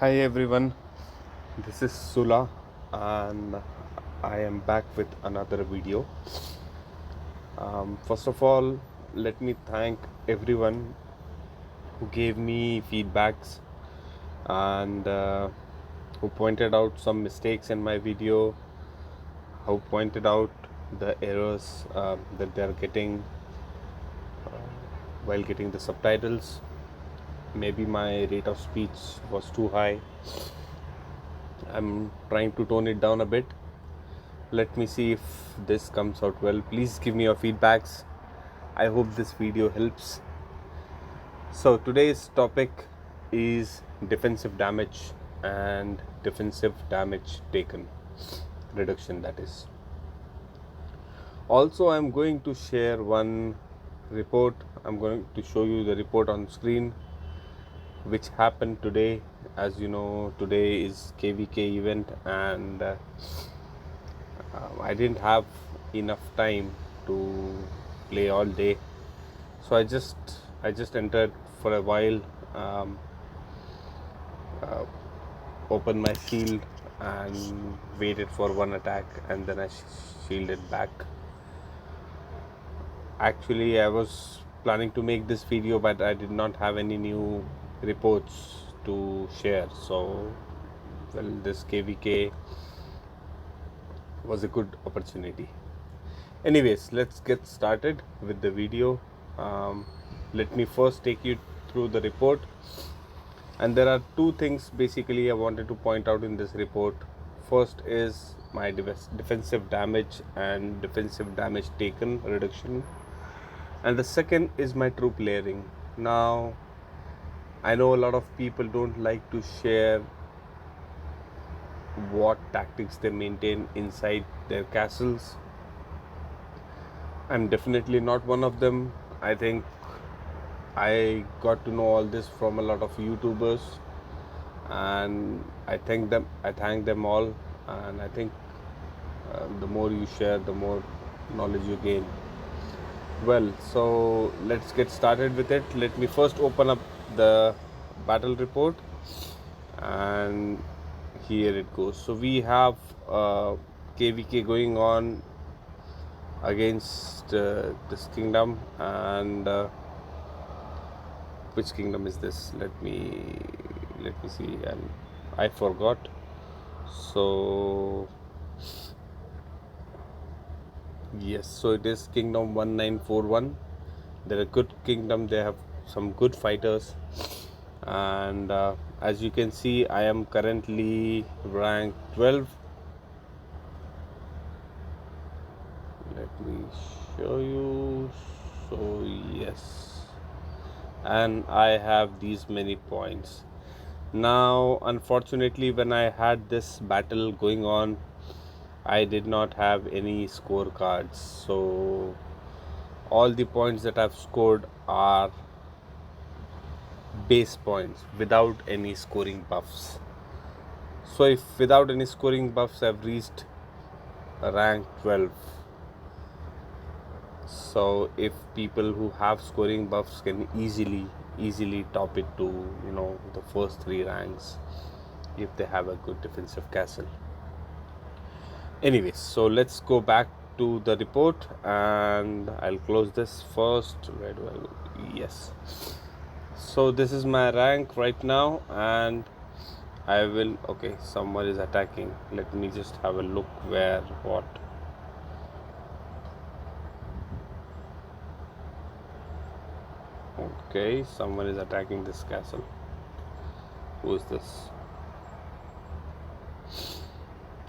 Hi everyone, this is Sula and I am back with another video. First of all, let me thank everyone who gave me feedbacks and who pointed out some mistakes in my video, who pointed out the errors that they are getting while getting the subtitles. Maybe my rate of speech was too high. I'm trying to tone it down a bit. Let me see if this comes out well. Please give me your feedbacks. I hope this video helps. So today's topic is defensive damage and defensive damage taken reduction, that is. Also, I'm going to share one report. I'm going to show you the report on screen which happened today. As you know, today is KVK event and I didn't have enough time to play all day, so I just entered for a while, um, opened my shield and waited for one attack, and then I shielded back. Actually, I was planning to make this video, but I did not have any new reports to share. So, well, this KVK was a good opportunity. Anyways, let's get started with the video. Let me first take you through the report, and there are two things basically I wanted to point out in this report. First is my defensive damage and defensive damage taken reduction, and the second is my troop layering. Now, I know a lot of people don't like to share what tactics they maintain inside their castles. I'm definitely not one of them. I think I got to know all this from a lot of YouTubers, and I thank them all, and I think the more you share, the more knowledge you gain. Well, so let's get started with it. Let me first open up the battle report, and here it goes. So we have KVK going on against this kingdom, and which kingdom is this? Let me see, and I forgot. So yes, so it is kingdom 1941. They're a good kingdom. They have some good fighters, and as you can see, I am currently ranked 12. Let me show you. So yes, and I have these many points. Now, unfortunately, when I had this battle going on, I did not have any scorecards. So, all the points that I've scored are base points without any scoring buffs. So, if without any scoring buffs, I've reached rank 12. So, if people who have scoring buffs can easily top it to the first three ranks if they have a good defensive castle. Anyways, so let's go back to the report, and I'll close this first. Right, well, yes. So this is my rank right now, and I will. Okay, someone is attacking. Let me just have a look where what. Okay, someone is attacking this castle. Who is this?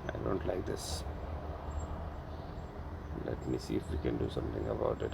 I don't like this. Let me see if we can do something about it.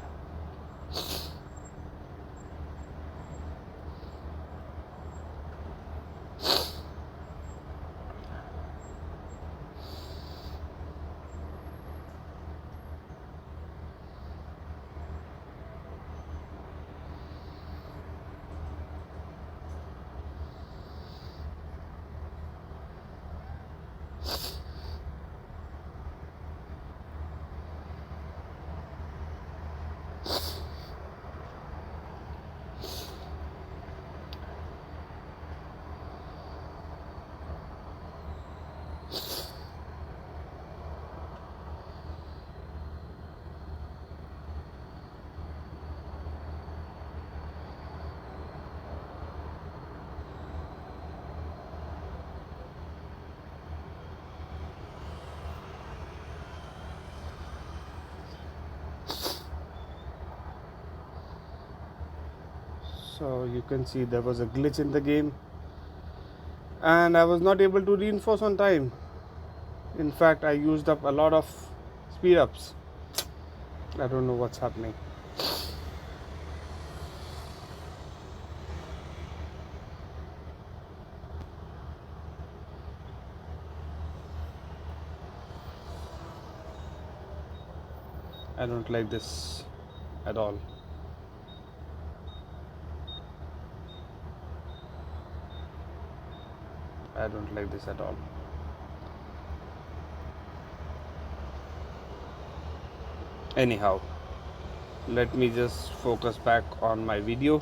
So you can see there was a glitch in the game and I was not able to reinforce on time. In fact, I used up a lot of speed ups. I don't know what's happening. I don't like this at all. I don't like this at all. Anyhow, let me just focus back on my video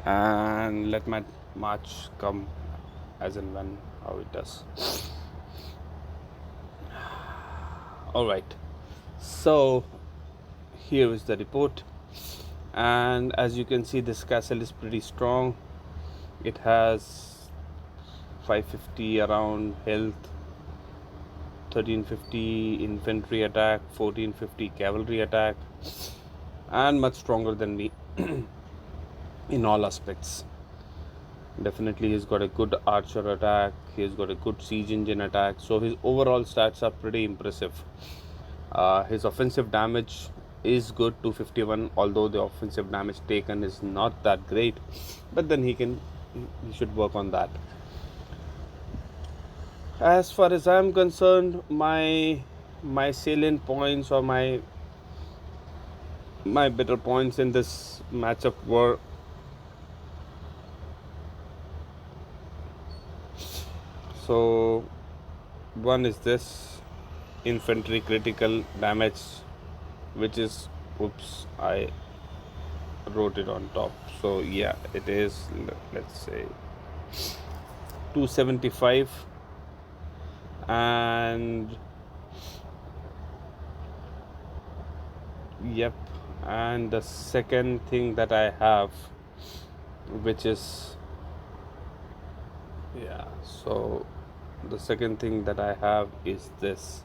and let my march come as and when how it does. All right, so here is the report, and as you can see, this castle is pretty strong. It has 550 around health, 1350 infantry attack, 1450 cavalry attack, and much stronger than me in all aspects. Definitely he's got a good archer attack, he's got a good siege engine attack, so his overall stats are pretty impressive. His offensive damage is good, 251, although the offensive damage taken is not that great, but then he should work on that. As far as I'm concerned, my salient points or my better points in this matchup were so one is this infantry critical damage, which is, oops, I wrote it on top, so yeah, it is, let's say 275, and yep, and the second thing that I have, which is, yeah, so the second thing that I have is this.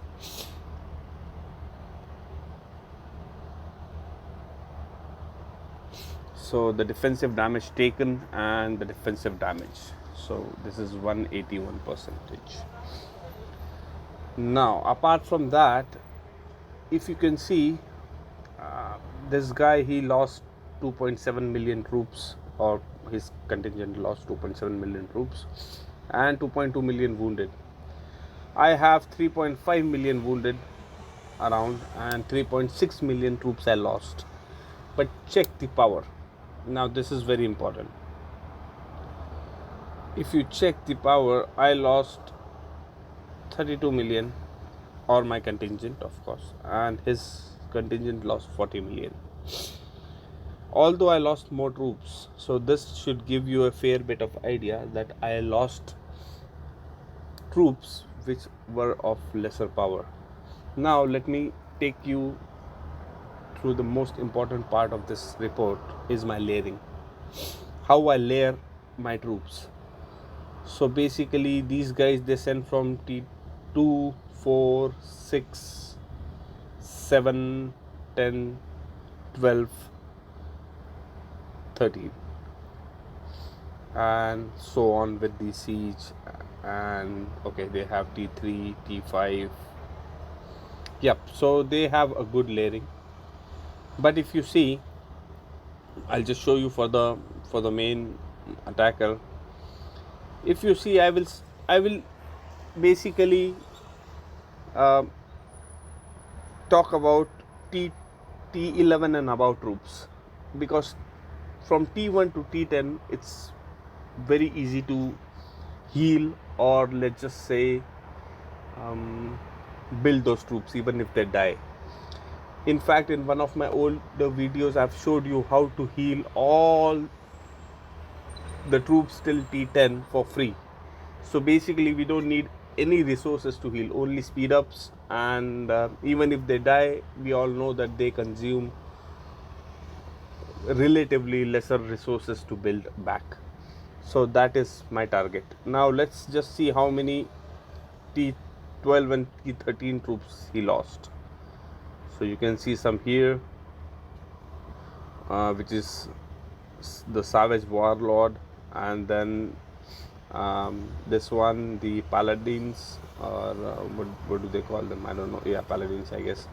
So the defensive damage taken and the defensive damage, so this is 181%. Now apart from that, if you can see, this guy, he lost 2.7 million troops, or his contingent lost 2.7 million troops and 2.2 million wounded. I have 3.5 million wounded around and 3.6 million troops I lost. But check the power. Now this is very important. If you check the power, I lost 32 million, or my contingent of course, and his contingent lost 40 million. Although I lost more troops, so this should give you a fair bit of idea that I lost troops which were of lesser power. Now let me take you through the most important part of this report, is my layering. How I layer my troops. So basically these guys, they send from T2, 4, 6, 7, 10, 12, 13, and so on with the siege. And okay, they have T3, T5. Yep, so they have a good layering. But if you see, I'll just show you for the main attacker. If you see, I will basically talk about T11 and above troops, because from T1 to T10 it's very easy to heal, or let's just say build those troops even if they die. In fact, in one of my older videos, I've showed you how to heal all the troops till T10 for free. So basically we don't need any resources to heal, only speed ups, and even if they die, we all know that they consume relatively lesser resources to build back. So that is my target. Now let's just see how many T12 and T13 troops he lost. So you can see some here, which is the Savage Warlord, and then this one, the Paladins, or what do they call them? I don't know. Yeah, Paladins, I guess.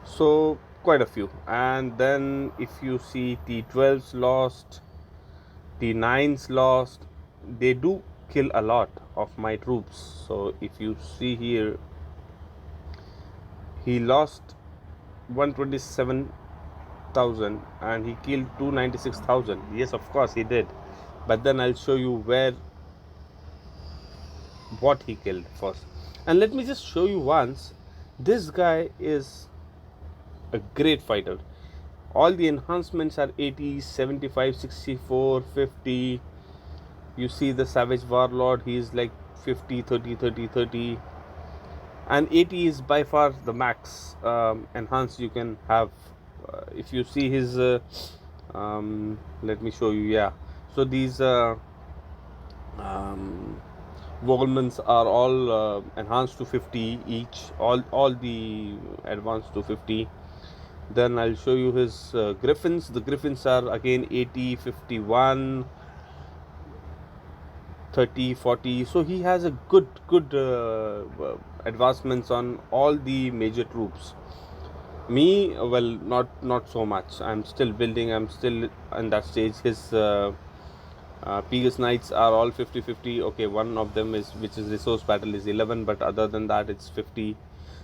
So quite a few. And then if you see T12s lost, T9s lost, they do kill a lot of my troops. So if you see here, he lost 127,000 and he killed 296,000. Yes, of course he did. But then I'll show you what he killed first. And let me just show you once. This guy is a great fighter. All the enhancements are 80, 75, 64, 50. You see the Savage Warlord, he is like 50, 30, 30, 30. And 80 is by far the max enhanced you can have. If you see his let me show you. Yeah, so these Volmans are all enhanced to 50 each, all the advanced to 50. Then I'll show you his Griffins. The Griffins are again 80, 51, 30, 40. So he has a good advancements on all the major troops. Me, well, not so much. I'm still building. I'm still in that stage. His Pegasus Knights are all 50-50. Okay, one of them is, which is Resource Battle, is 11, but other than that it's 50.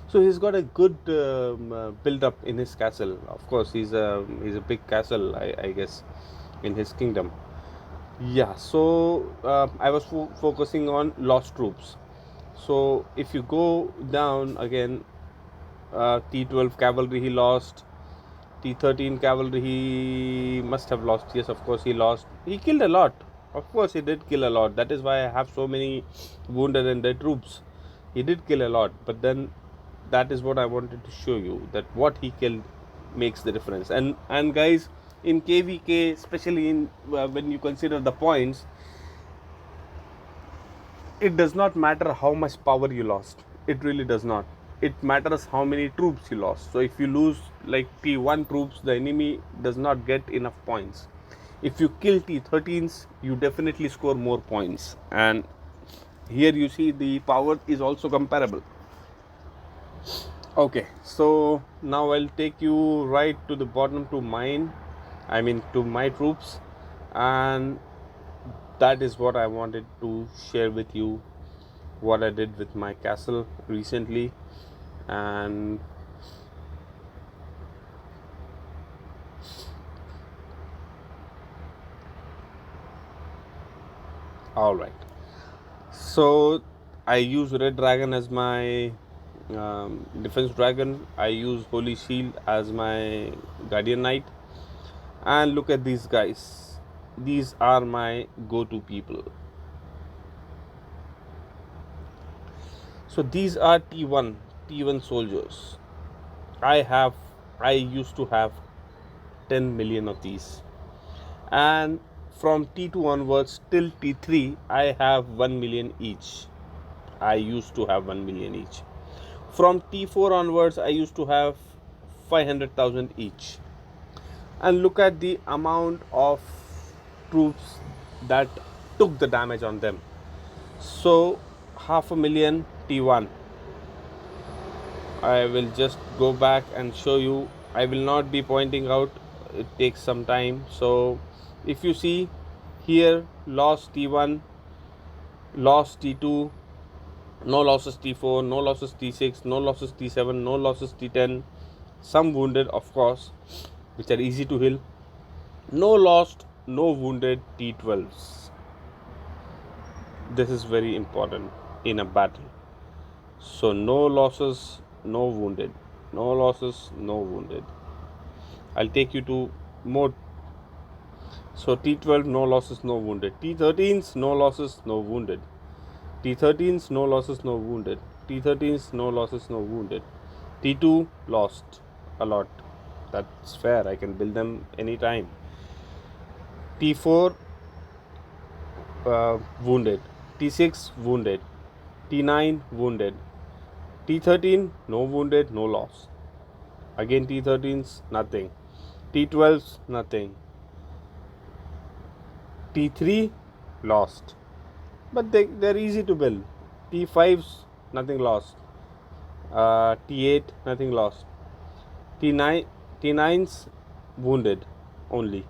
So he's got a good build up in his castle. Of course, he's a big castle, I guess, in his kingdom. Yeah, so I was focusing on lost troops. So if you go down again, T12 cavalry he lost, T13 cavalry he must have lost. Yes, of course he lost. He killed a lot. Of course he did kill a lot. That is why I have so many wounded and dead troops. He did kill a lot, but then that is what I wanted to show you, that what he killed makes the difference. And guys, in KVK, especially in when you consider the points, it does not matter how much power you lost. It really does not. It matters how many troops you lost. So if you lose like T1 troops, the enemy does not get enough points. If you kill T13s, you definitely score more points. And here you see the power is also comparable. Okay, so now I'll take you right to the bottom to mine. I mean to my troops, and that is what I wanted to share with you, what I did with my castle recently. And all right, so I use Red Dragon as my defense dragon. I use Holy Shield as my guardian knight. And look at these guys. These are my go-to people. So these are T1 soldiers. I used to have 10 million of these. And from T2 onwards till T3, I have 1 million each. I used to have 1 million each. From T4 onwards, I used to have 500,000 each. And look at the amount of troops that took the damage on them. So 500,000 T1. I will just go back and show you. I will not be pointing out, it takes some time. So if you see here, lost T1, lost T2, no losses T4, no losses T6, no losses T7, no losses T10, some wounded of course, which are easy to heal. No lost, no wounded T12s. This is very important in a battle. So no losses, no wounded. No losses, no wounded. I'll take you to more. So T12, no losses, no wounded. T13s, no losses, no wounded. T13s, no losses, no wounded. T13s, no losses, no wounded. T2, lost a lot. That's fair. I can build them anytime. T4, wounded. T6, wounded. T9, wounded. T13, no wounded, no loss. Again T13s, nothing. T12s, nothing. T3 lost, but they're easy to build. T5s nothing lost. T8 nothing lost. T9 T9s wounded only.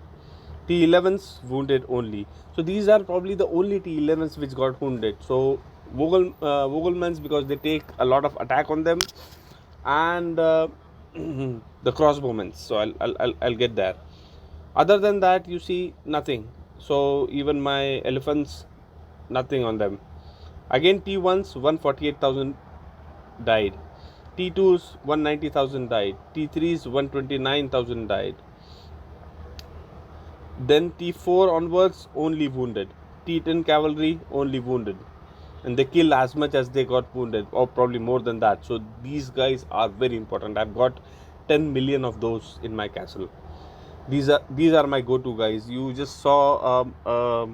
T11s wounded only. So these are probably the only T11s which got wounded. So Vogelmans, because they take a lot of attack on them, and the crossbowmen. So I'll get there. Other than that, you see nothing. So even my elephants, nothing on them. Again, T1s 148,000 died. T2s 190,000 died. T3s 129,000 died. Then T4 onwards only wounded. T10 cavalry only wounded. And they kill as much as they got wounded, or probably more than that. So these guys are very important. I've got 10 million of those in my castle. These are my go-to guys. You just saw a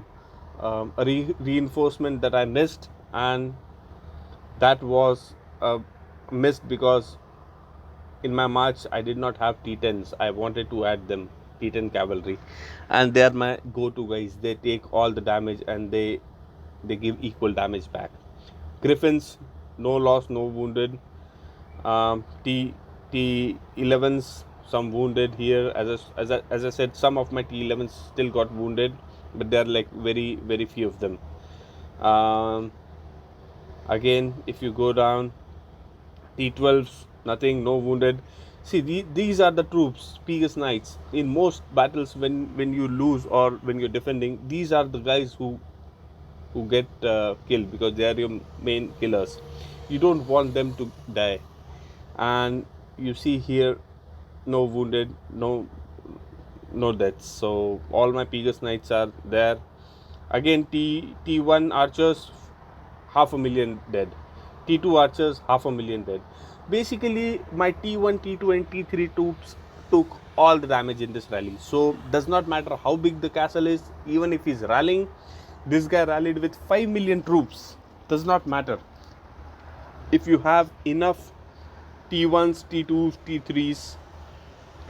reinforcement that I missed, and that was missed because in my march I did not have T10s. I wanted to add them, T10 cavalry, and they are my go-to guys. They take all the damage and they give equal damage back. Griffins, no loss, no wounded. T11s, some wounded here. As I said, some of my T11s still got wounded, but there are like very very few of them. Again, if you go down, T12s, nothing, no wounded. See, these are the troops, Pegasus Knights. In most battles, when you lose or when you're defending, these are the guys who get killed, because they are your main killers. You don't want them to die. And you see here, no wounded, no deaths. So all my Pegasus Knights are there. Again, T1 archers, 500,000 dead. T2 archers, 500,000 dead. Basically, my T1, T2 and T3 troops took all the damage in this rally. So does not matter how big the castle is, even if he's rallying. This guy rallied with 5 million troops. Does not matter. If you have enough T1s, T2s, T3s,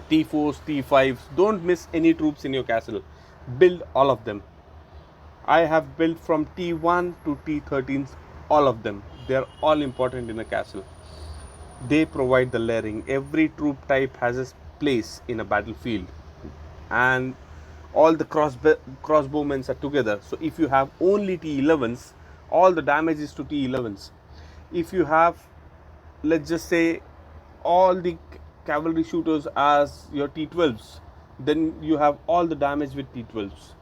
T4s, T5s, don't miss any troops in your castle. Build all of them. I have built from T1 to T13s, all of them. They are all important in a castle. They provide the layering. Every troop type has its place in a battlefield, and all the crossbowmen are together. So if you have only T11s, all the damage is to T11s. If you have, let's just say, all the cavalry shooters as your T12s, then you have all the damage with T12s.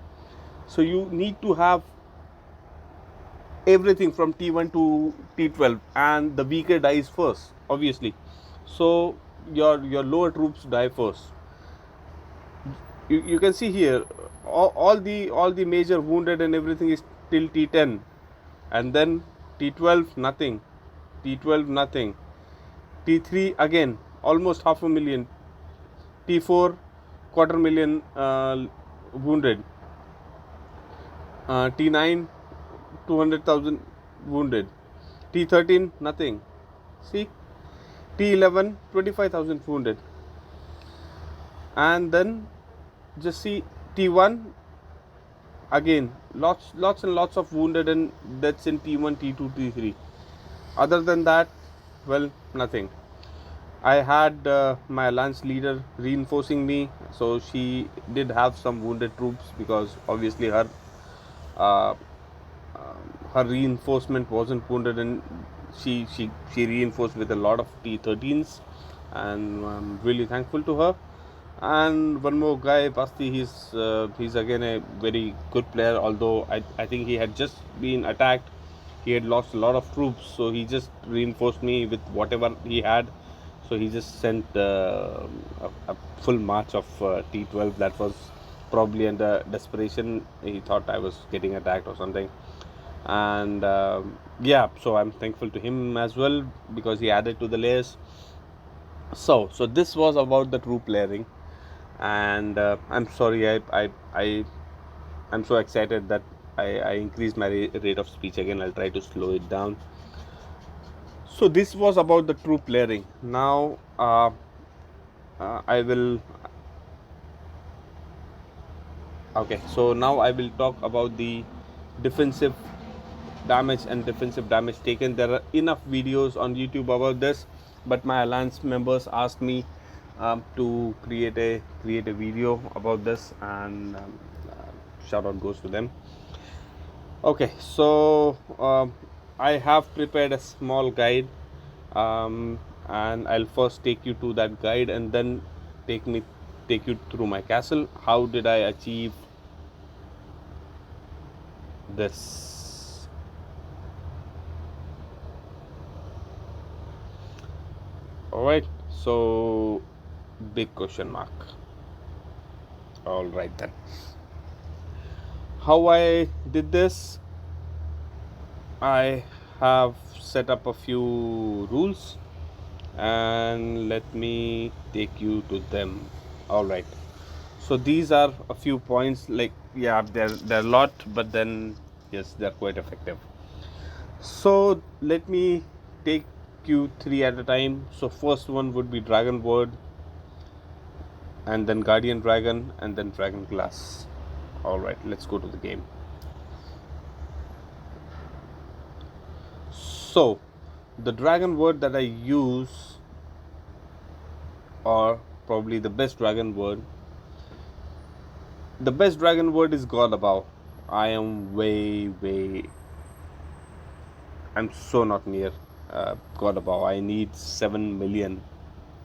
So you need to have everything from T1 to T12, and the weaker dies first, obviously. So your lower troops die first. You can see here, all the major wounded and everything is till T10, and then T12 nothing, T12 nothing, T3 again almost 500,000, T4 250,000 wounded, T9 200,000 wounded, T13 nothing. See, T11 25,000 wounded, and then just see T1 again lots and lots of wounded and deaths in T1, T2, T3. Other than that, well, nothing. I had my lance leader reinforcing me, so she did have some wounded troops, because obviously uh, her reinforcement wasn't wounded, and she reinforced with a lot of T13s, and I'm really thankful to her. And one more guy, Basti, he's again a very good player, although I think he had just been attacked. He had lost a lot of troops, so he just reinforced me with whatever he had. So he just sent a full march of T12. That was probably under desperation. He thought I was getting attacked or something. And yeah, so I'm thankful to him as well, because he added to the layers. So this was about the troop layering, and I'm sorry, I'm so excited that I increased my rate of speech again. I'll try to slow it down. So this was about the troop layering. Now I will Okay, so now I will talk about the defensive damage and defensive damage taken. There are enough videos on YouTube about this, but my alliance members asked me to create a video about this, and shout out goes to them. Okay, so I have prepared a small guide, and I'll first take you to that guide, and then take you through my castle. How did I achieve this? All right, so big question mark. All right then. How I did this? I have set up a few rules, and let me take you to them. All right. So these are a few points. Like, yeah, they're a lot, but then yes, they're quite effective. So let me take you three at a time. So first one would be Dragon Word, and then Guardian Dragon, and then Dragon Glass. All right, let's go to the game. So the Dragon Word that I use, or probably the best Dragon Word, is God Above. I am I'm so not near God Above. I need 7 million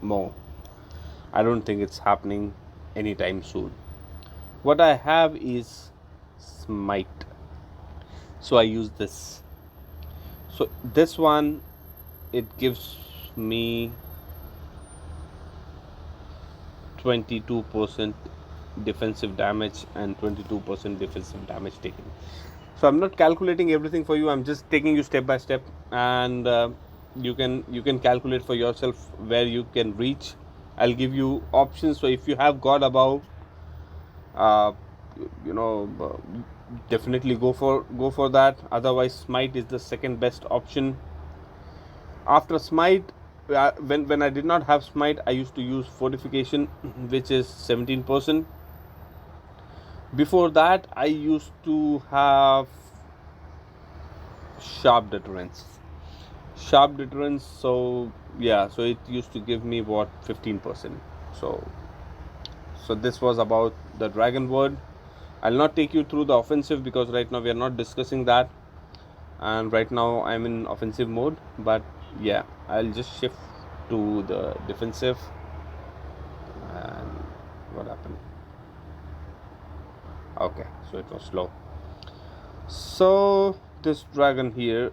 more. I don't think it's happening anytime soon. What I have is Smite, so I use this. So this one, it gives me 22% defensive damage and 22% defensive damage taken. So I'm not calculating everything for you. I'm just taking you step by step, and you can calculate for yourself where you can reach. I'll give you options. So if you have God Above, uh, you know, definitely go for that. Otherwise, Smite is the second best option. After Smite, when I did not have Smite, I used to use Fortification, which is 17%. Before that, I used to have Sharp Deterrence. So yeah, so it used to give me what, 15%. So this was about the Dragon Word. I'll not take you through the offensive because right now we are not discussing that, and right now I'm in offensive mode. But yeah, I'll just shift to the defensive. And what happened? Okay, so it was slow. So this dragon here,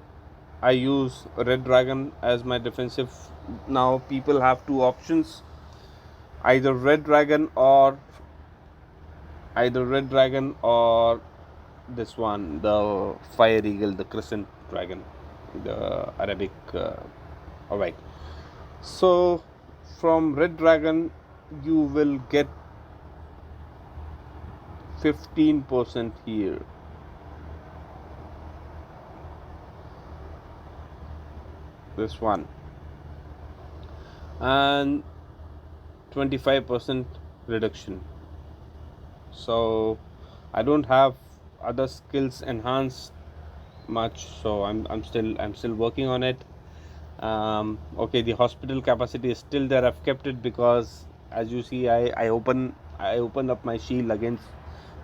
I use Red Dragon as my defensive. Now people have two options, either Red Dragon or this one, the Fire Eagle, the Crescent Dragon, the Arabic. Alright, so from Red Dragon you will get 15% here. This one, and 25% reduction. So I don't have other skills enhanced much, so I'm still working on it. Okay, the hospital capacity is still there. I've kept it because, as you see, I open up my shield against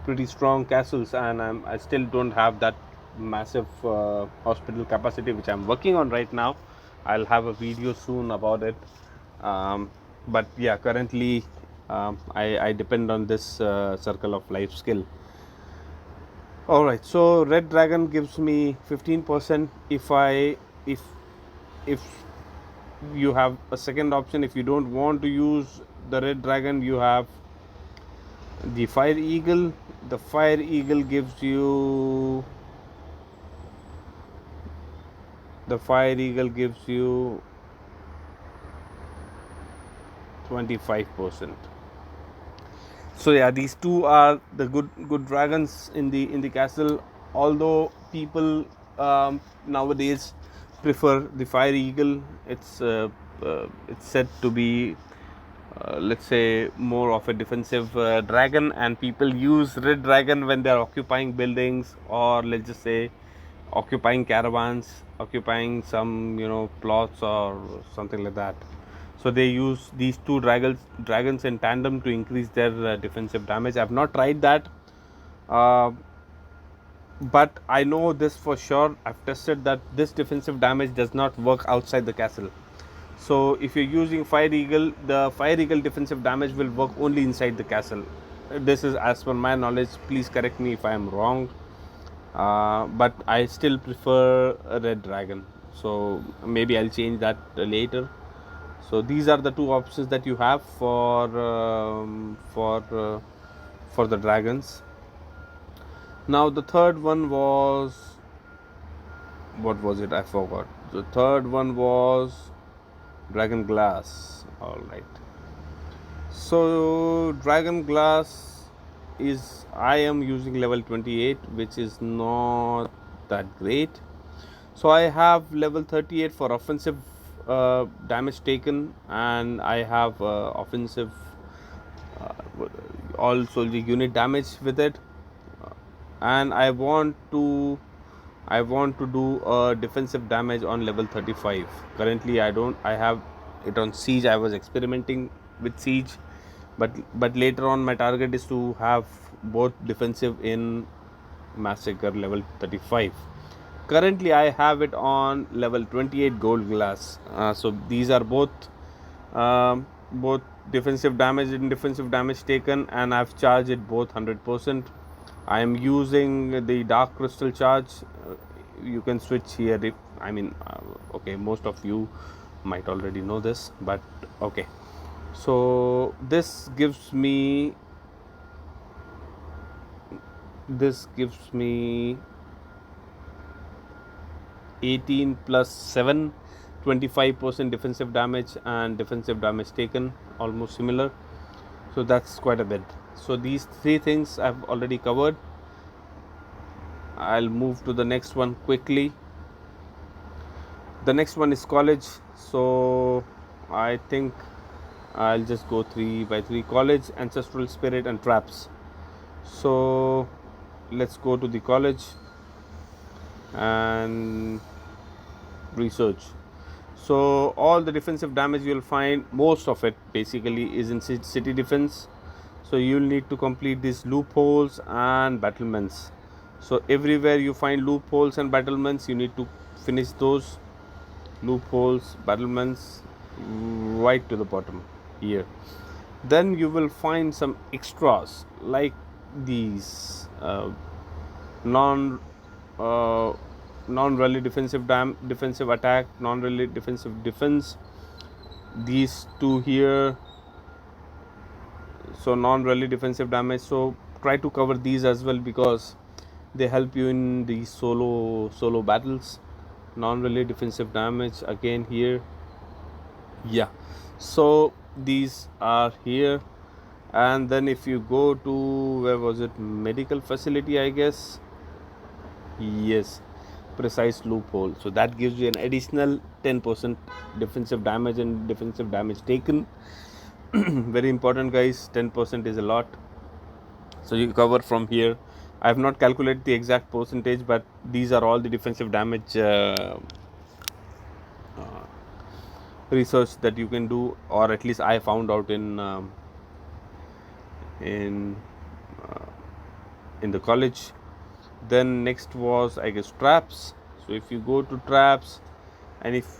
pretty strong castles, and I still don't have that massive hospital capacity, which I'm working on right now. I'll have a video soon about it. But yeah, currently I depend on this circle of life skill. Alright, so Red Dragon gives me 15%. If you have a second option, if you don't want to use the Red Dragon, you have the Fire Eagle. The Fire Eagle gives you 25%. So yeah, these two are the good dragons in the castle. Although people nowadays prefer the Fire Eagle, it's said to be let's say more of a defensive dragon, and people use red dragon when they are occupying buildings, or let's just say occupying caravans, occupying some plots or something like that. So they use these two dragons in tandem to increase their defensive damage. I've not tried that, uh, but I know this for sure. I've tested that this defensive damage does not work outside the castle. So if you're using Fire Eagle, the Fire Eagle defensive damage will work only inside the castle. This is as per my knowledge. Please correct me if I am wrong. But I still prefer a Red Dragon. So maybe I'll change that later. So these are the two options that you have for the dragons. Now the third one was, what was it? I forgot. The third one was Dragon Glass. All right. So Dragon Glass is, I am using level 28, which is not that great. So I have level 38 for offensive damage taken, and I have offensive also the unit damage with it, and I want to do a defensive damage on level 35. Currently I have it on siege. I was experimenting with siege, but later on my target is to have both defensive in massacre level 35. Currently I have it on level 28 gold glass. So these are both defensive damage and defensive damage taken, and I've charged it both 100%. I am using the dark crystal charge. You can switch here if okay, most of you might already know this, but okay. So this gives me 18 plus 7, 25% defensive damage, and defensive damage taken almost similar. So that's quite a bit. So these three things I've already covered. I'll move to the next one quickly. The next one is college. So I think I'll just go 3 by 3. College, ancestral spirit, and traps. So let's go to the college and research. So all the defensive damage you'll find, most of it basically is in city defense. So you'll need to complete these loopholes and battlements. So everywhere you find loopholes and battlements, you need to finish those loopholes, battlements right to the bottom here. Then you will find some extras like these non-rally defensive attack, non-rally defensive defense. These two here, so non-rally defensive damage. So try to cover these as well, because they help you in the solo battles. Non-rally defensive damage again here. Yeah, so these are here. And then if you go to, where was it, medical facility, I guess, yes, precise loophole. So that gives you an additional 10% defensive damage and defensive damage taken. Very important, guys. 10% is a lot. So you cover from here. I have not calculated the exact percentage, but these are all the defensive damage research that you can do, or at least I found out in the college. Then next was, I guess, traps. So if you go to traps, and if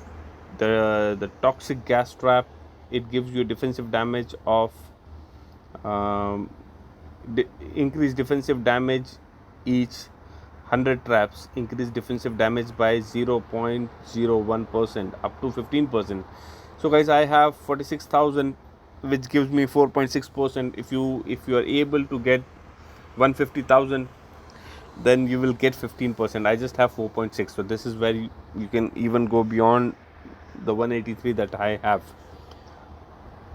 the toxic gas trap, it gives you defensive damage of increased defensive damage each 100 traps, increase defensive damage by 0.01% up to 15%. So guys, I have 46,000, which gives me 4.6%. If you are able to get 150,000, then you will get 15%. I just have 4.6, so this is where you can even go beyond the 183 that I have.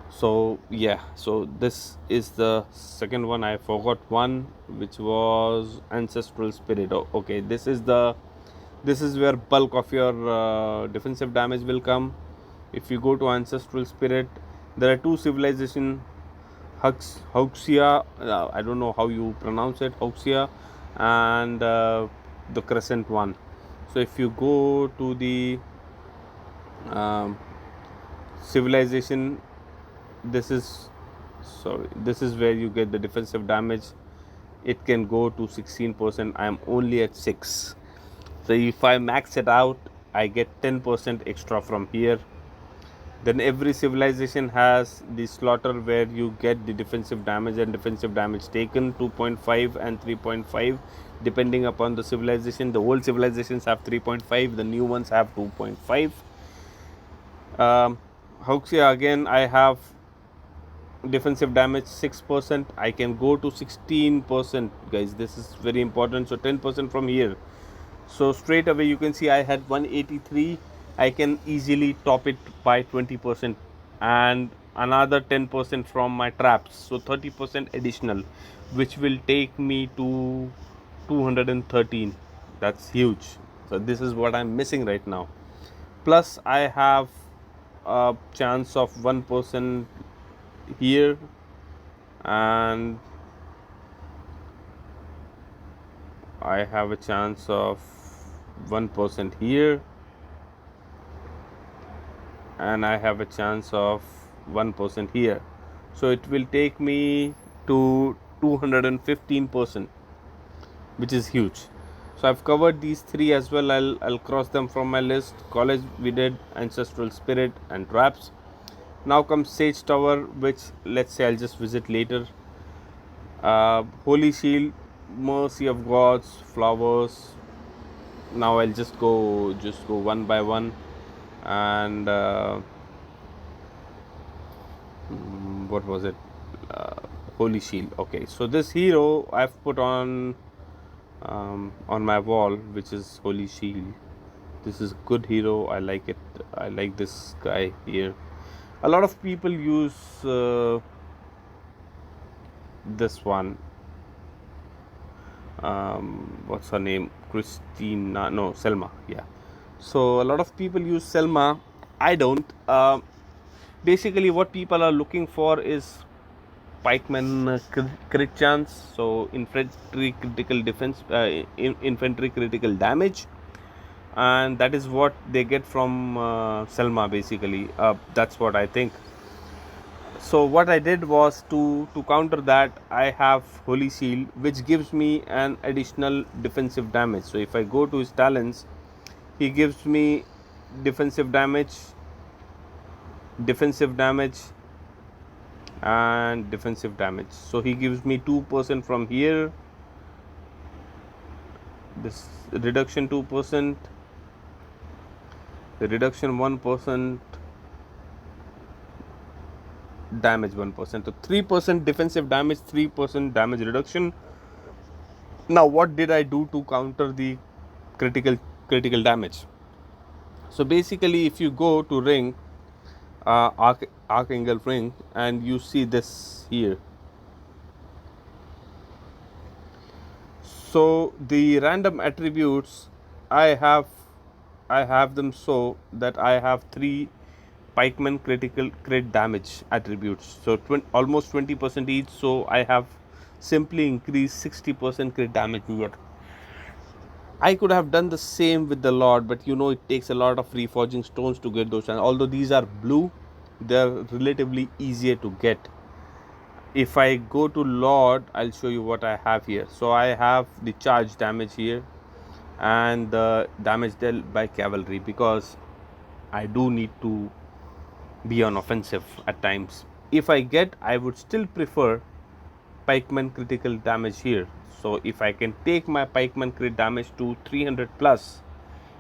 So yeah, so this is the second one. I forgot one, which was ancestral spirit. Okay, this is where bulk of your defensive damage will come. If you go to ancestral spirit, There are two civilization, Hoxia, I don't know how you pronounce it, Hoxia, and the Crescent one. So if you go to the um, civilization, this is this is where you get the defensive damage. It can go to 16%. I am only at 6. So if I max it out, I get 10% extra from here. Then every civilization has the slaughter where you get the defensive damage and defensive damage taken, 2.5 and 3.5 depending upon the civilization. The old civilizations have 3.5, the new ones have 2.5. Hoxia, again, I have defensive damage 6%. I can go to 16%, guys. This is very important. So 10% from here. So straight away you can see I had 183. I can easily top it by 20% and another 10% from my traps. So 30% additional, which will take me to 213. That's huge. So this is what I'm missing right now. Plus I have a chance of 1% here, and I have a chance of 1% here, and I have a chance of 1% here. So it will take me to 215%, which is huge. So I've covered these three as well. I'll cross them from my list. College we did, Ancestral Spirit and Traps. Now comes Sage Tower, which let's say I'll just visit later. Holy Shield, Mercy of Gods, Flowers. Now I'll just go one by one. And what was it? Holy Shield. Okay, so this hero I've put on my wall, which is Holy Shield. This is a good hero. I like it. I like this guy here. A lot of people use this one. What's her name? Christina? No, Selma. Yeah. So a lot of people use Selma. I don't. Basically, what people are looking for is pikeman crit chance. So infantry critical defense, infantry critical damage, and that is what they get from Selma. Basically, that's what I think. So what I did was to counter that, I have Holy Shield, which gives me an additional defensive damage. So if I go to his talents, he gives me defensive damage, and defensive damage. So he gives me 2% from here, this reduction 2%, the reduction 1%, damage 1%. So 3% defensive damage, 3% damage reduction. Now what did I do to counter the critical damage? So basically, if you go to ring, Archangel ring, and you see this here, so the random attributes I have them so that I have 3 pikeman critical crit damage attributes, so almost 20% each. So I have simply increased 60% crit damage. I could have done the same with the Lord, but it takes a lot of reforging stones to get those. And although these are blue, they're relatively easier to get. If I go to Lord, I'll show you what I have here. So I have the charge damage here and the damage dealt by cavalry, because I do need to be on offensive at times. If I would still prefer pikeman critical damage here. So if I can take my pikeman crit damage to 300 plus,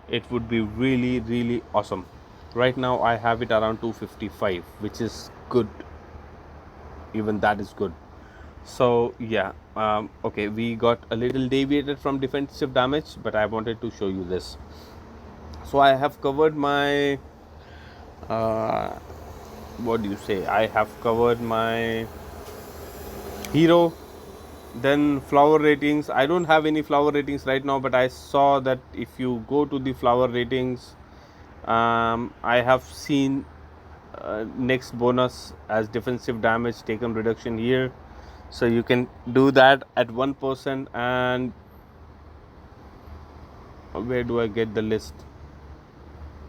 it would be really awesome. Right now I have it around 255, which is good. Even that is good. So yeah, okay, we got a little deviated from defensive damage, but I wanted to show you this. So I have covered my what do you say, I have covered my hero. Then flower ratings, I don't have any flower ratings right now, but I saw that if you go to the flower ratings, I have seen next bonus as defensive damage taken reduction here. So you can do that at 1%. And where do I get the list?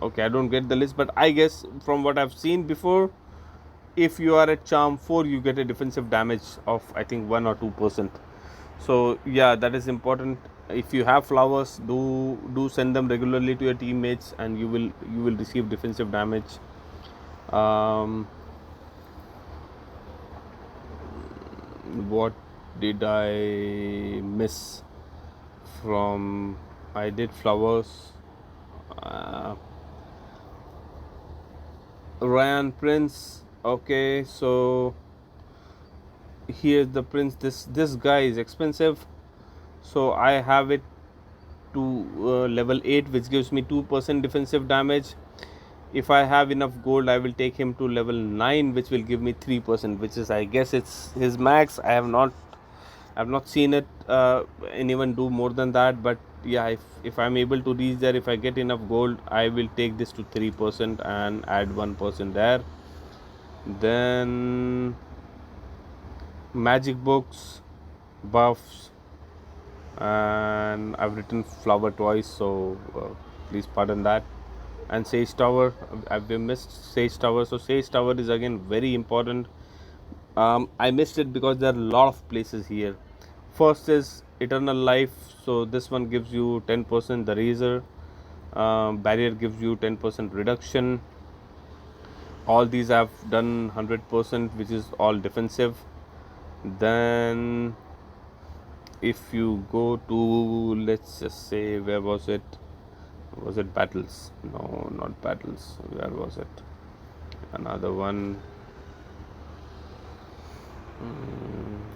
Okay, I don't get the list, but I guess from what I've seen before, if you are at charm 4, you get a defensive damage of I think 1 or 2%. So yeah, that is important. If you have flowers, do send them regularly to your teammates, and you will receive defensive damage. What did I miss from? I did flowers. Ryan Prince. Okay, so here's the Prince. This guy is expensive, so I have it to level 8, which gives me 2% defensive damage. If I have enough gold, I will take him to level 9, which will give me 3%, which is, I guess, it's his max. I have not seen it anyone do more than that, but yeah, if I'm able to reach there, if I get enough gold, I will take this to 3% and add 1% there. Then magic books, buffs, and I've written flower twice, so please pardon that. And Sage Tower, I've missed Sage Tower. So Sage Tower is again very important. I missed it because there are a lot of places here. First is Eternal Life, so this one gives you 10%. The Razor barrier gives you 10% reduction. All these I've done 100%, which is all defensive. Then if you go to, let's just say, where was it? Was it battles? No, not battles. Where was it? Another one.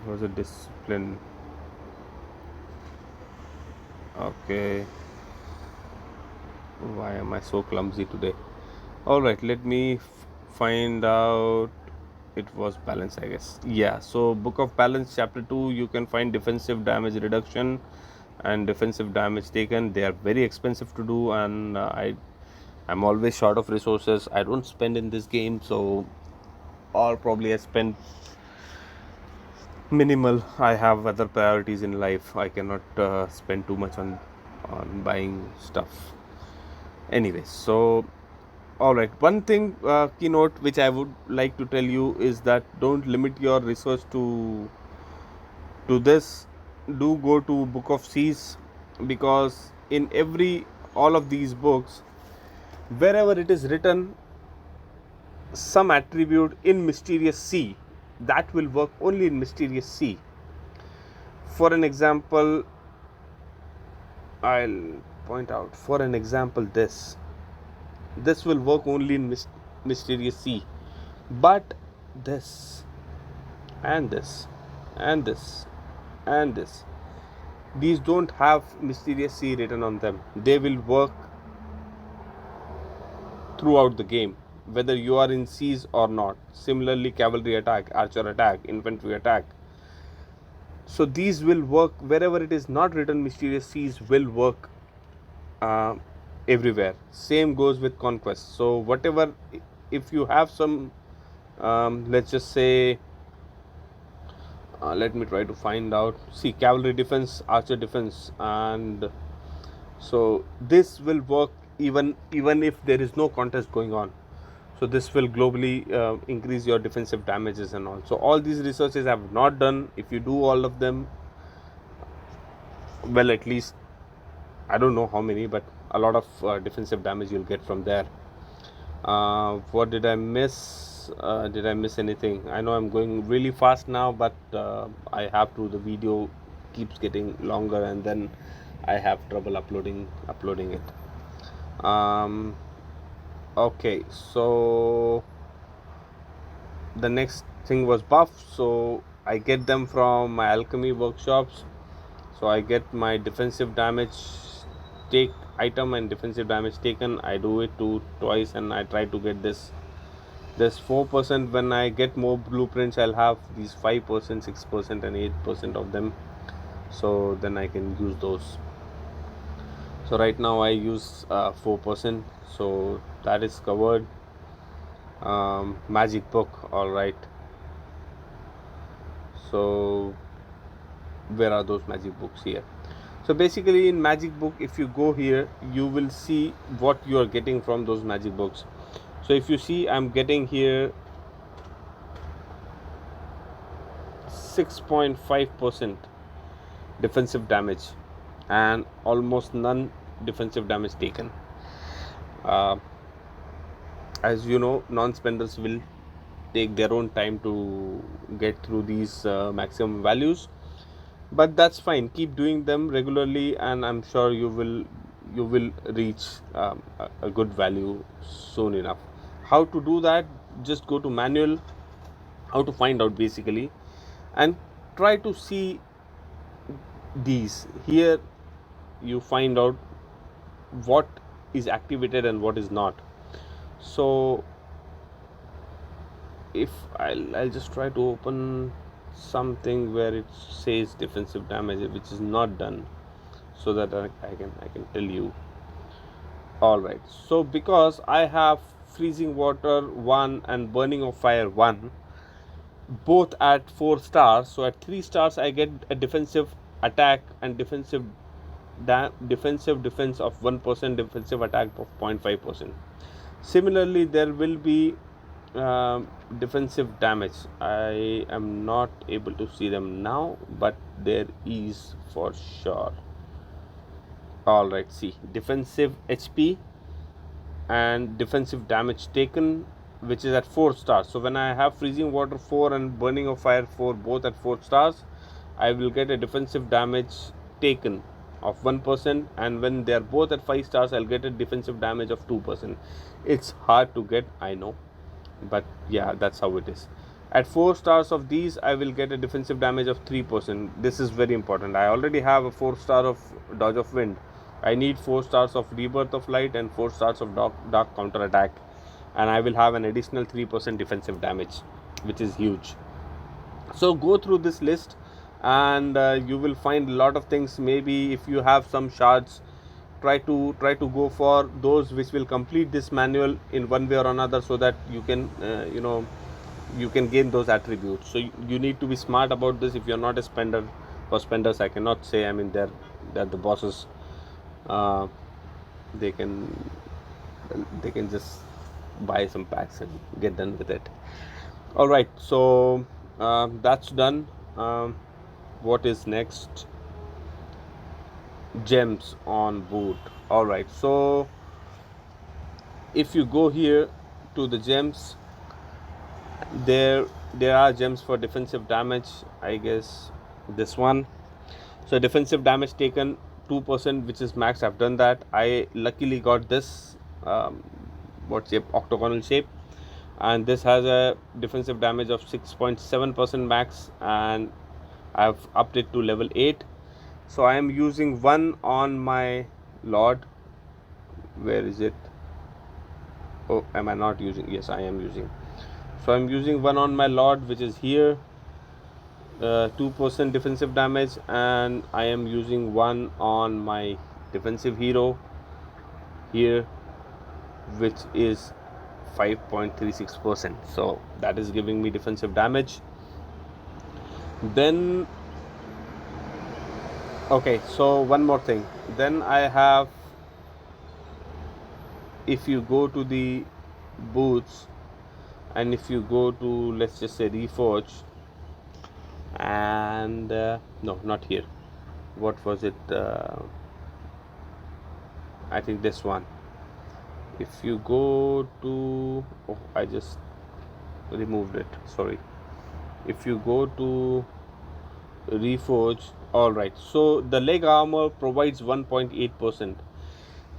Was it discipline? Okay. Why am I so clumsy today? Alright, let me find out. It was balance, I guess. Yeah, so Book of Balance chapter 2, you can find defensive damage reduction and defensive damage taken. They are very expensive to do, and I'm always short of resources. I don't spend in this game, so or probably I spend minimal. I have other priorities in life. I cannot spend too much on buying stuff. Anyways, so all right, one thing, keynote, which I would like to tell you is that don't limit your research to this. Do go to Book of Seas, because in all of these books, wherever it is written some attribute in Mysterious Sea, that will work only in Mysterious Sea. For an example, I'll point out, for an example, this will work only in Mysterious Sea, but this and this and this and this, these don't have Mysterious Sea written on them. They will work throughout the game, whether you are in seas or not. Similarly, cavalry attack, archer attack, infantry attack. So these will work wherever it is not written. Mysterious Seas will work everywhere. Same goes with conquest. So whatever, if you have some, let's just say, let me try to find out. See, cavalry defense, archer defense, and so this will work even if there is no contest going on. So this will globally increase your defensive damages and all. So all these researches I have not done. If you do all of them, well, at least I don't know how many, but a lot of defensive damage you'll get from there. What did I miss? Did I miss anything? I know I'm going really fast now, but I have to. The video keeps getting longer, and then I have trouble uploading it. Okay, so the next thing was buff. So I get them from my alchemy workshops. So I get my defensive damage take item and defensive damage taken. I do it twice, and I try to get this 4%. When I get more blueprints, I'll have these 5%, 6%, and 8% of them. So then I can use those. So right now I use 4%. So that is covered. magic book. All right, so where are those magic books? Here. So basically in magic book, if you go here, you will see what you are getting from those magic books. So if you see, I'm getting here 6.5% defensive damage and almost none defensive damage taken. As you know, non-spenders will take their own time to get through these maximum values, but that's fine. Keep doing them regularly and I'm sure you will reach a good value soon enough. How to do that? Just go to manual, how to find out basically, and try to see these here. You find out what is activated and what is not. So if I'll just try to open something where it says defensive damage which is not done, so that I can tell you. All right, so because I have freezing water 1 and burning of fire 1 both at 4 stars, so at 3 stars I get a defensive attack and defensive defense of 1%, defensive attack of 0.5%. Similarly, there will be defensive damage. I am not able to see them now, but there is for sure. All right, see defensive HP and defensive damage taken, which is at 4 stars. So when I have freezing water 4 and burning of fire 4 both at 4 stars, I will get a defensive damage taken of 1%, and when they are both at 5 stars, I'll get a defensive damage of 2%. It's hard to get, I know, but yeah, that's how it is. At 4 stars of these, I will get a defensive damage of 3%. This is very important. I already have a 4 star of dodge of wind. I need 4 stars of rebirth of light and 4 stars of dark counter attack, and I will have an additional 3% defensive damage, which is huge. So go through this list and you will find a lot of things. Maybe if you have some shards, try to go for those which will complete this manual in one way or another, so that you can you can gain those attributes. So you need to be smart about this. If you're not a spender, for spenders I cannot say, I mean, they're the bosses. They can just buy some packs and get done with it. All right, so that's done. What is next? Gems on boot. All right, so if you go here to the gems, there are gems for defensive damage. I guess this one. So defensive damage taken 2%, which is max. I've done that. I luckily got this what shape, octagonal shape, and this has a defensive damage of 6.7% max, and I've upped it to level 8. So I am using one on my Lord. Where is it? Oh, am I not using? Yes, I am using. So I'm using one on my Lord, which is here, 2% defensive damage, and I am using one on my defensive hero here, which is 5.36%. So that is giving me defensive damage. Then okay, so one more thing. Then I have, if you go to the boots and if you go to, let's just say, Reforge, and no, not here, what was it, I think this one. If you go to, oh, I just removed it, sorry. If you go to Reforge, all right, so the leg armor provides 1.8%.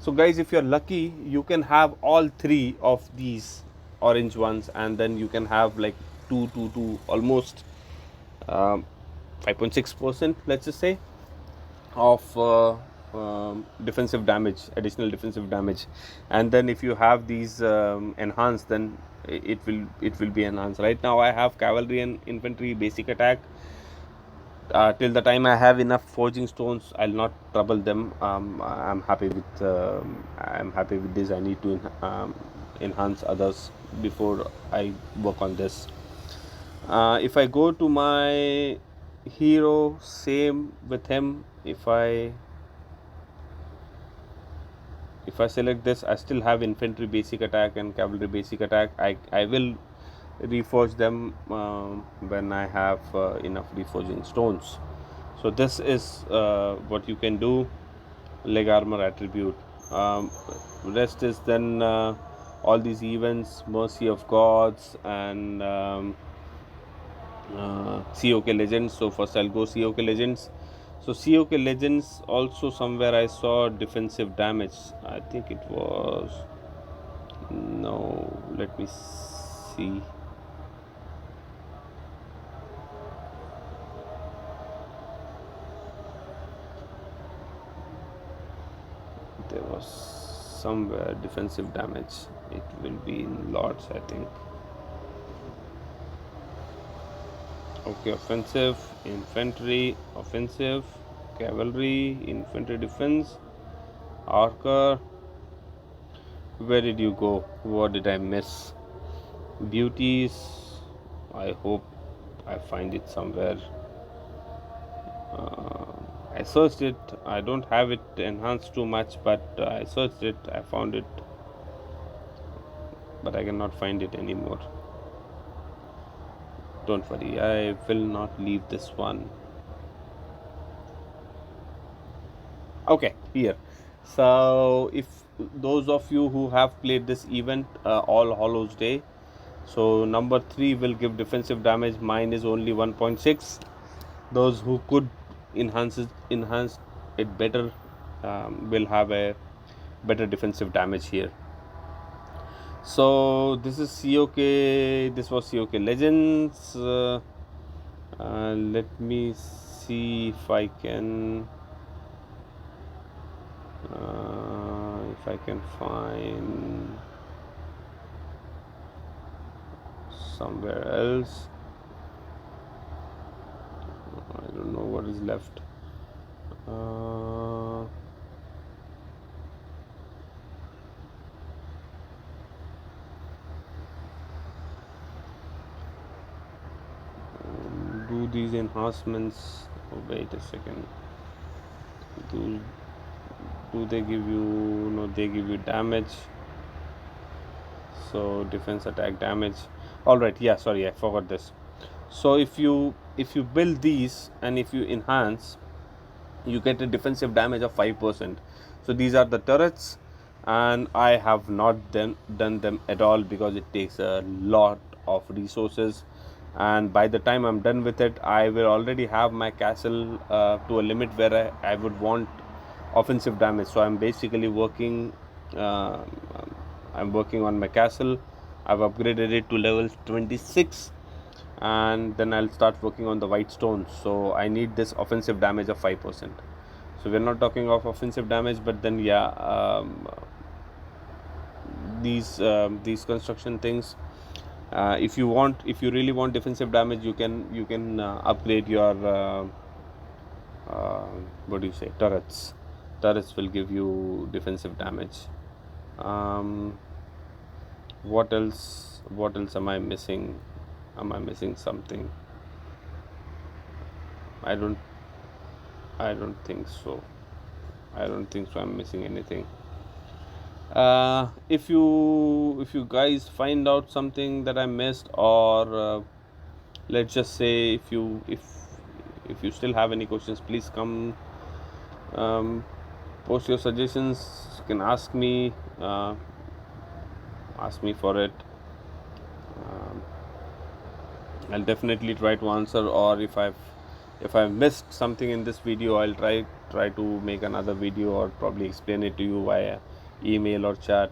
so guys, if you're lucky, you can have all 3 of these orange ones, and then you can have like 2 almost 5.6%, let's just say, of defensive damage, additional defensive damage. And then if you have these enhanced, then it will be enhanced. Right now I have cavalry and infantry basic attack. Till the time I have enough forging stones, I'll not trouble them. I'm happy with this. I need to enhance others before I work on this. If I go to my hero, same with him. If I select this, I still have infantry basic attack and cavalry basic attack. I will reforge them when I have enough reforging stones. So this is what you can do. Leg armor attribute. Rest is then all these events, mercy of gods, and COK legends. So first I'll go COK legends. So COK legends also somewhere I saw defensive damage. I think it was, no, let me see. There was somewhere defensive damage. It will be in lords, I think. Okay, offensive, infantry, offensive, cavalry, infantry defense, archer. Where did you go? What did I miss? Beauties. I hope I find it somewhere. I searched it. I don't have it enhanced too much, but I searched it. I found it, but I cannot find it anymore. Don't worry, I will not leave this one. Okay, here. So if those of you who have played this event, All Hallows Day, so number 3 will give defensive damage. Mine is only 1.6. Those who could enhance it better will have a better defensive damage here. So this is COK. This was COK Legends. Let me see if I can find somewhere else. I don't know what is left. Do these enhancements. Oh, wait a second. Do they give you? No, they give you damage. So defense, attack, damage. All right. Yeah. Sorry, I forgot this. So if you build these and if you enhance, you get a defensive damage of 5%. So these are the turrets, and I have not done them at all because it takes a lot of resources, and by the time I'm done with it, I will already have my castle to a limit where I would want offensive damage. So I'm basically working on my castle. I've upgraded it to level 26, and then I'll start working on the white stones. So I need this offensive damage of 5%. So we're not talking of offensive damage, but then yeah, these construction things. If you really want defensive damage, you can upgrade your what do you say, turrets. Turrets will give you defensive damage. What else am I missing? Am I missing something? I don't think so. I'm missing anything. If you guys find out something that I missed, or let's just say if you still have any questions, please come, post your suggestions. You can ask me for it. I'll definitely try to answer, or if I've missed something in this video, I'll try to make another video or probably explain it to you via email or chat.